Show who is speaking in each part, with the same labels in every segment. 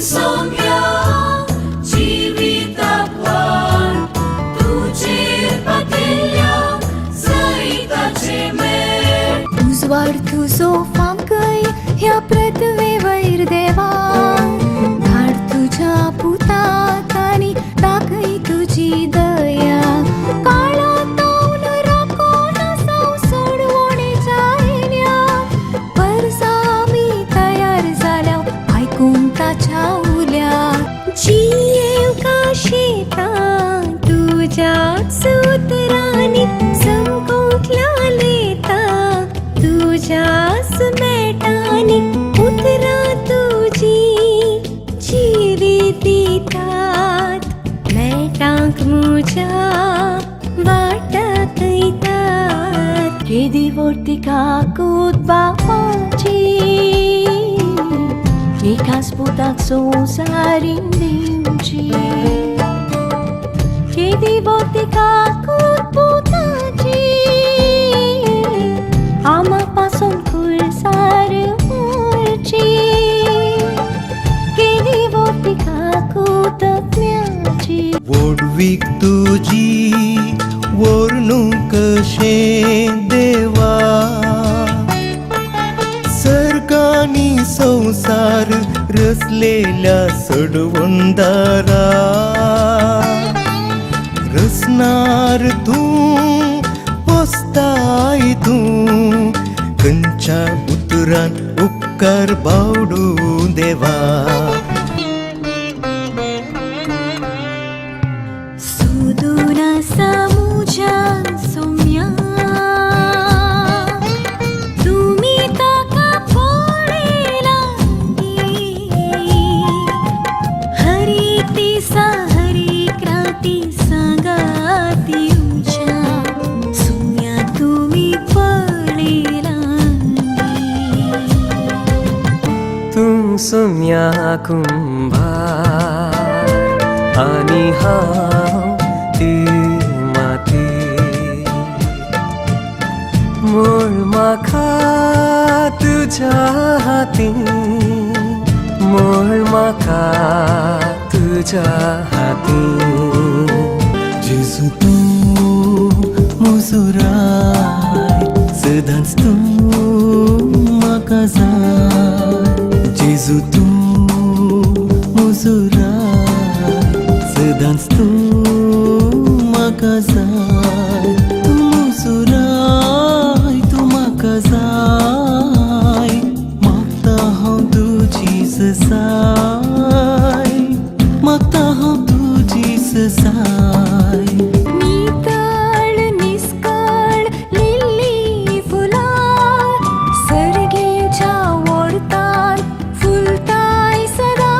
Speaker 1: सौम्या जीवितातल्यान तुजेर पातिल्ल्या सैताचे मेळ
Speaker 2: उजवाड तुजो फामकय ह्या पृथ्वे वयर देवा धाड तुझ्या पुताक आनी दाखय तुजी दया काळा तावन राखून सोडवणेच्या येल्या वर्सां आमी तयार जाल्या आयकून ताच्या उल्या जियेव काशेता तुझ्याच सुत्रांनी संकोंकल्या लेता तुझ्याच मेटांनी उतरां तुजी जिवीत दितात मेटांक म्हज्या वाटाक येतात केदी वर्तिका कूद बापाची एकाच पुताक संवसारीन दिवची केदी वर्तिका कूद पुताची आमा पासून खुळसार व्हरची केदी वर्तिका कृतज्ञाची
Speaker 3: वडवीक तुजी वर्णूंक कशें देवा सर्गानी संसार रचलेल्या सडवंदारा रचनार तूं पोसताय तूं खंयच्या उतरान उपकार बावडू देवा
Speaker 2: सुदूर आसा म्हज्या सौम्या तुमी ताका पळयला हर एक दिसा हर एक राती सांगात येवच्या सौम्या तुमी पळयला
Speaker 4: तूं सौम्या कुंभार आनी हांव ती माती मूळ म्हाका तुज्या हाती मूळ म्हाका तुज्या हाती
Speaker 3: जेजू तूं म्हजो राय सदांच तूं म्हाका जाय जेजू तूं म्हजो राय सदांच तूं म्हाका जाय तूं म्हजो राय तूं म्हाका जाय मागता हांव तुजी सजाय मागता हांव तुजी सजाय
Speaker 2: नितळ निस्कळ लिली फुलां सर्गेच्या ओडतान फुलताय सदा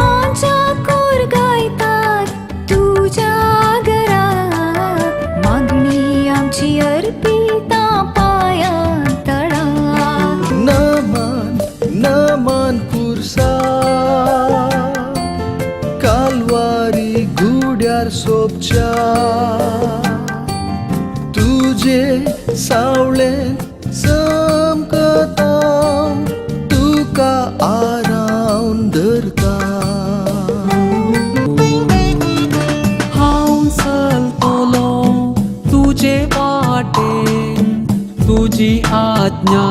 Speaker 2: आमच्या कोर गायतात तुझ्या घरा मागणी आमची अर्पिता पांयां तळा
Speaker 3: नमन पुरसा कालवारी गुड्यार सोपच्या तुझे सावळे समकता तुका आरावन धरता
Speaker 5: हांव चलतलो तुजे वाटेन तुजी आज्ञा